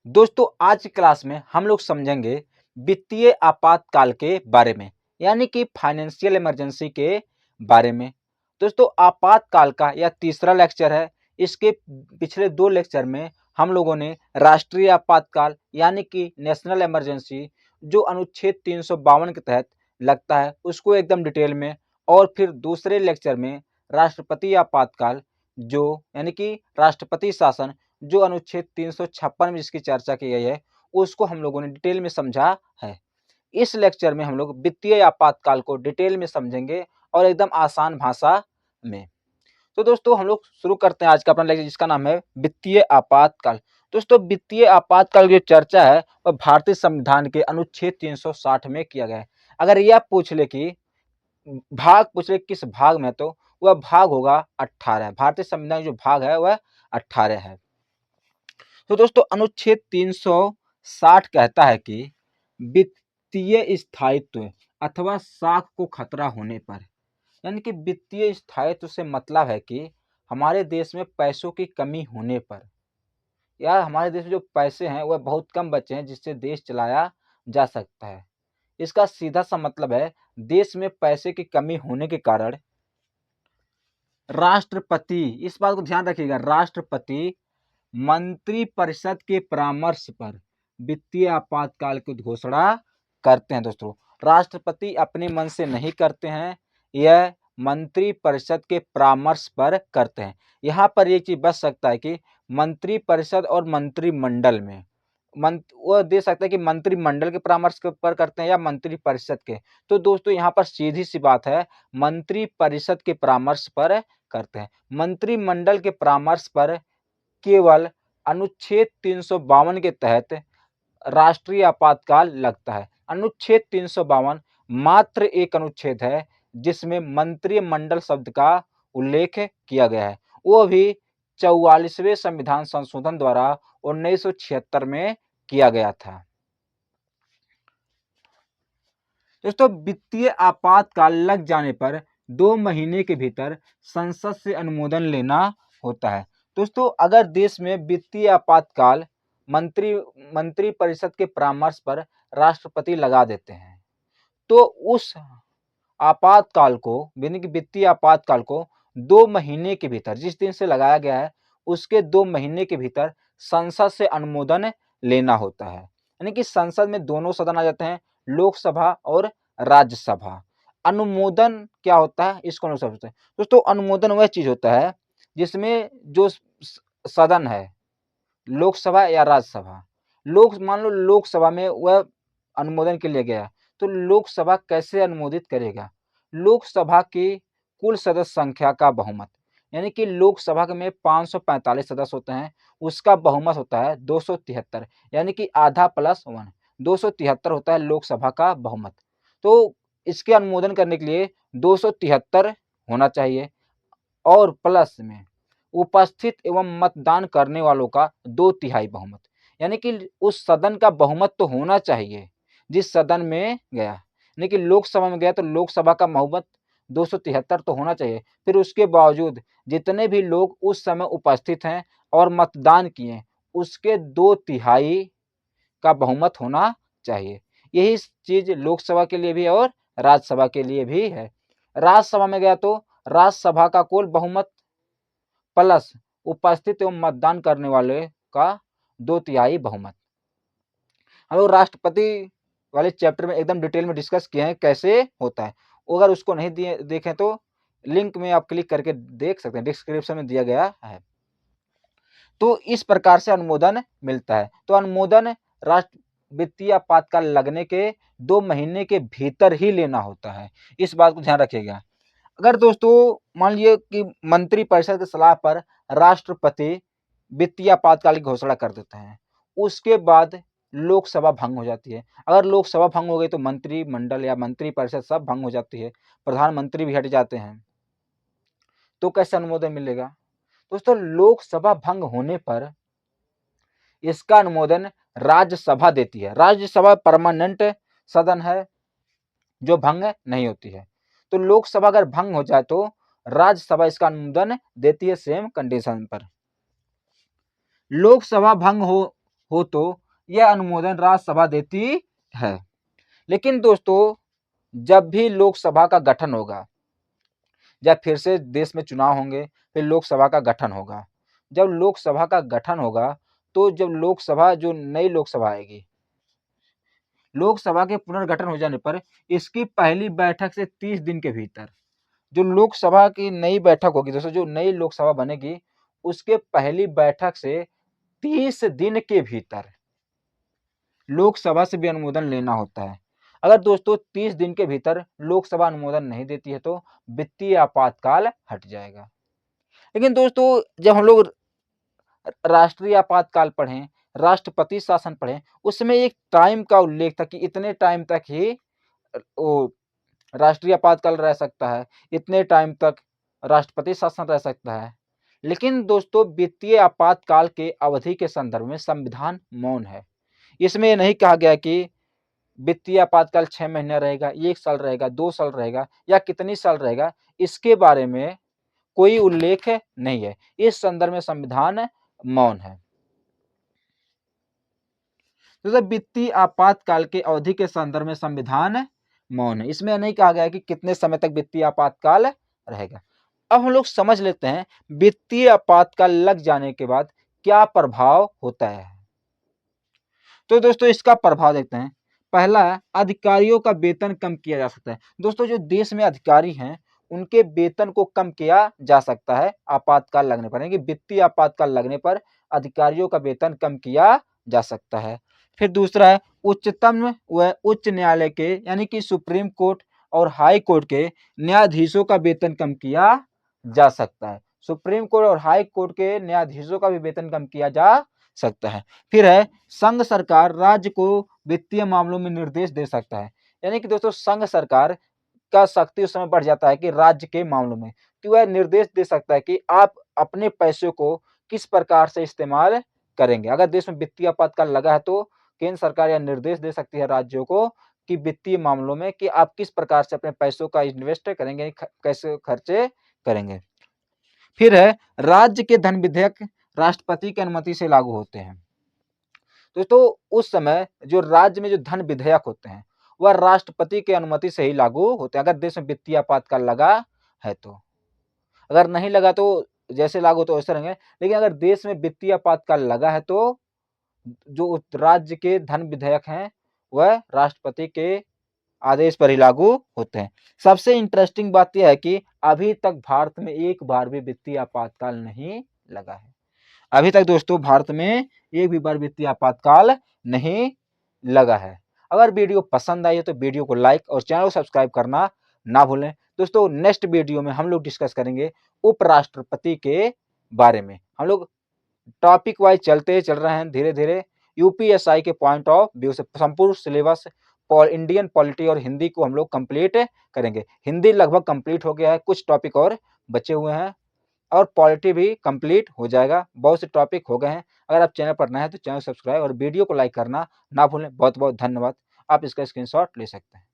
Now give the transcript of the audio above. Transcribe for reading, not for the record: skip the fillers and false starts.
दोस्तों आज की क्लास में हम लोग समझेंगे वित्तीय आपातकाल के बारे में, यानी कि फाइनेंशियल इमरजेंसी के बारे में। दोस्तों आपातकाल का यह तीसरा लेक्चर है। इसके पिछले दो लेक्चर में हम लोगों ने राष्ट्रीय आपातकाल यानी कि नेशनल इमरजेंसी जो अनुच्छेद 352 के तहत लगता है उसको एकदम डिटेल में, और फिर दूसरे लेक्चर में राष्ट्रपति आपातकाल जो यानी कि राष्ट्रपति शासन जो अनुच्छेद 356 में जिसकी चर्चा की गई है उसको हम लोगों ने डिटेल में समझा है। इस लेक्चर में हम लोग वित्तीय आपातकाल को डिटेल में समझेंगे और एकदम आसान भाषा में। तो दोस्तों हम लोग शुरू करते हैं आज का अपना लेक्चर जिसका नाम है वित्तीय आपातकाल। दोस्तों वित्तीय आपातकाल की जो चर्चा है वह भारतीय संविधान के अनुच्छेद 360 में किया गया है। अगर यह पूछ ले कि भाग पूछ ले किस भाग में, तो वह भाग होगा 18। भारतीय संविधान का जो भाग है वह 18 है। तो दोस्तों अनुच्छेद 360 कहता है कि वित्तीय स्थायित्व अथवा साख को खतरा होने पर, यानी कि वित्तीय स्थायित्व से मतलब है कि हमारे देश में पैसों की कमी होने पर, या हमारे देश में जो पैसे हैं वह बहुत कम बचे हैं जिससे देश चलाया जा सकता है। इसका सीधा सा मतलब है देश में पैसे की कमी होने के कारण राष्ट्रपति, इस बात को ध्यान रखिएगा, राष्ट्रपति मंत्रिपरिषद के परामर्श पर वित्तीय आपातकाल की घोषणा करते हैं। दोस्तों राष्ट्रपति अपने मन से नहीं करते हैं, यह मंत्रिपरिषद के परामर्श पर करते हैं। यहाँ पर एक चीज बच सकता है कि मंत्रिपरिषद और मंत्रिमंडल में वो दे सकता है कि मंत्रिमंडल के परामर्श पर करते हैं या मंत्रिपरिषद के। तो दोस्तों यहाँ पर सीधी सी बात है, मंत्रिपरिषद के परामर्श पर करते हैं। मंत्रिमंडल के परामर्श पर केवल अनुच्छेद 352 के तहत राष्ट्रीय आपातकाल लगता है। अनुच्छेद 352 मात्र एक अनुच्छेद है जिसमें मंत्रिमंडल शब्द का उल्लेख किया गया है, वो भी 44वें संविधान संशोधन द्वारा 1976 में किया गया था। दोस्तों वित्तीय आपातकाल लग जाने पर 2 महीने के भीतर संसद से अनुमोदन लेना होता है। दोस्तों अगर देश में वित्तीय आपातकाल मंत्रिपरिषद के परामर्श पर राष्ट्रपति लगा देते हैं, तो उस आपातकाल को यानी कि वित्तीय आपातकाल को 2 महीने के भीतर, जिस दिन से लगाया गया है उसके 2 महीने के भीतर संसद से अनुमोदन लेना होता है। यानी कि संसद में दोनों सदन आ जाते हैं, लोकसभा और राज्यसभा। अनुमोदन क्या होता है इसको समझते हैं। दोस्तों अनुमोदन वह चीज होता है जिसमें जो सदन है, लोकसभा या राज्यसभा, मान लो लोकसभा में वह अनुमोदन के लिए गया, तो लोकसभा कैसे अनुमोदित करेगा? लोकसभा की कुल सदस्य संख्या का बहुमत, यानी कि लोकसभा में 545 सदस्य होते हैं, उसका बहुमत होता है 273, यानी कि आधा प्लस 1, 273 होता है लोकसभा का बहुमत। तो इसके अनुमोदन करने के लिए 273 होना चाहिए, और प्लस में उपस्थित एवं मतदान करने वालों का 2/3 बहुमत, यानी कि उस सदन का बहुमत तो होना चाहिए जिस सदन में गया। यानी कि लोकसभा में गया तो लोकसभा का बहुमत 273 तो होना चाहिए, फिर उसके बावजूद जितने भी लोग उस समय उपस्थित हैं और मतदान किए उसके 2/3 का बहुमत होना चाहिए। यही चीज लोकसभा के लिए भी और राज्यसभा के लिए भी है। राज्यसभा में गया तो राज्यसभा का कुल बहुमत प्लस उपस्थित एवं मतदान करने वाले का 2/3 बहुमत। हम लोग राष्ट्रपति वाले चैप्टर में एकदम डिटेल में डिस्कस किए हैं कैसे होता है। अगर उसको नहीं देखें तो लिंक में आप क्लिक करके देख सकते हैं, डिस्क्रिप्शन में दिया गया है। तो इस प्रकार से अनुमोदन मिलता है। तो अनुमोदन राष्ट्र वित्तीय आपातकाल लगने के 2 महीने के भीतर ही लेना होता है, इस बात को ध्यान रखिएगा। अगर दोस्तों मान लीजिए कि मंत्रिपरिषद की सलाह पर राष्ट्रपति वित्तीय आपातकाल की घोषणा कर देते हैं, उसके बाद लोकसभा भंग हो जाती है। अगर लोकसभा भंग हो गई तो मंत्रिमंडल या मंत्रिपरिषद सब भंग हो जाती है, प्रधानमंत्री भी हट जाते हैं, तो कैसे अनुमोदन मिलेगा? दोस्तों लोकसभा भंग होने पर इसका अनुमोदन राज्यसभा देती है। राज्यसभा परमानेंट सदन है जो भंग नहीं होती है। तो लोकसभा अगर भंग हो जाए तो राज्यसभा इसका अनुमोदन देती है सेम कंडीशन पर। लोकसभा भंग हो तो यह अनुमोदन राज्यसभा देती है। लेकिन दोस्तों, जब भी लोकसभा का गठन होगा, जब फिर से देश में चुनाव होंगे, फिर लोकसभा का गठन होगा। जब लोकसभा का गठन होगा, तो जब लोकसभा जो नई लोकसभा आएगी, लोकसभा के पुनर्गठन हो जाने पर इसकी पहली बैठक से 30 दिन के भीतर जो लोकसभा की नई बैठक होगी, दोस्तों जो नई लोकसभा बनेगी, उसके पहली बैठक से 30 दिन के भीतर लोकसभा से भी अनुमोदन लेना होता है। अगर दोस्तों 30 दिन के भीतर लोकसभा अनुमोदन नहीं देती है तो वित्तीय आपातकाल हट जाएगा। लेकिन दोस्तों, जब हम लोग राष्ट्रीय आपातकाल पढ़ें, राष्ट्रपति शासन पढ़ें, उसमें एक टाइम का उल्लेख था कि इतने टाइम तक ही वो राष्ट्रीय आपातकाल रह सकता है, इतने टाइम तक राष्ट्रपति शासन रह सकता है। लेकिन दोस्तों, वित्तीय आपातकाल के अवधि के संदर्भ में संविधान मौन है। इसमें ये नहीं कहा गया कि वित्तीय आपातकाल 6 महीने रहेगा, 1 साल रहेगा, 2 साल रहेगा या कितनी साल रहेगा, इसके बारे में कोई उल्लेख नहीं है। इस संदर्भ में संविधान मौन है। तो वित्तीय आपातकाल के अवधि के संदर्भ में संविधान मौन है। इसमें नहीं कहा गया कि कितने समय तक वित्तीय आपातकाल रहेगा। अब हम लोग समझ लेते हैं वित्तीय आपातकाल लग जाने के बाद क्या प्रभाव होता है। तो दोस्तों, इसका प्रभाव देखते हैं। पहला, अधिकारियों का वेतन कम किया जा सकता है। दोस्तों, जो देश में अधिकारी हैं उनके वेतन को कम किया जा सकता है आपातकाल लगने पर, यानी कि वित्तीय आपातकाल लगने पर अधिकारियों का वेतन कम किया जा सकता है। फिर दूसरा है, उच्चतम व उच्च न्यायालय के यानी कि सुप्रीम कोर्ट और हाई कोर्ट के न्यायाधीशों का वेतन कम किया जा सकता है। सुप्रीम कोर्ट और हाई कोर्ट के न्यायाधीशों का भी वेतन कम किया जा सकता है। फिर है, संघ सरकार राज्य को वित्तीय मामलों में निर्देश दे सकता है। यानी कि दोस्तों, संघ सरकार का शक्ति उस समय बढ़ जाता है कि राज्य के मामलों में कि वह निर्देश दे सकता है कि आप अपने पैसों को किस प्रकार से इस्तेमाल करेंगे। अगर देश में वित्तीय आपातकाल लगा है तो केंद्र सरकार यह निर्देश दे सकती है राज्यों को कि वित्तीय मामलों में कि आप किस प्रकार से अपने पैसों का इन्वेस्ट करेंगे, कैसे खर्चे करेंगे। फिर है, राज्य के धन विधेयक राष्ट्रपति की अनुमति से लागू होते हैं। दोस्तों, उस समय जो राज्य में जो धन विधेयक होते हैं वह राष्ट्रपति की अनुमति से ही लागू होते हैं, अगर देश में वित्तीय आपातकाल लगा है तो। अगर नहीं लगा तो जैसे लागू तो वैसे रहेंगे। लेकिन अगर देश में वित्तीय आपातकाल लगा है तो जो राज्य के धन विधेयक हैं वह राष्ट्रपति के आदेश पर ही लागू होते हैं। सबसे इंटरेस्टिंग बात यह है कि अभी तक भारत में एक बार भी वित्तीय आपातकाल नहीं लगा है। अभी तक दोस्तों भारत में एक भी बार वित्तीय आपातकाल नहीं लगा है। अगर वीडियो पसंद आई है तो वीडियो को लाइक और चैनल को सब्सक्राइब करना ना भूलें। दोस्तों, नेक्स्ट वीडियो में हम लोग डिस्कस करेंगे उपराष्ट्रपति के बारे में। हम लोग टॉपिक वाइज चल रहे हैं धीरे धीरे। यूपीएसआई के पॉइंट ऑफ व्यू से संपूर्ण सिलेबस इंडियन पॉलिटी और हिंदी को हम लोग कंप्लीट करेंगे। हिंदी लगभग कंप्लीट हो गया है, कुछ टॉपिक और बचे हुए हैं और पॉलिटी भी कंप्लीट हो जाएगा। बहुत से टॉपिक हो गए हैं। अगर आप चैनल पर नए हैं तो चैनल सब्सक्राइब और वीडियो को लाइक करना ना भूलें। बहुत बहुत धन्यवाद। आप इसका स्क्रीनशॉट ले सकते हैं।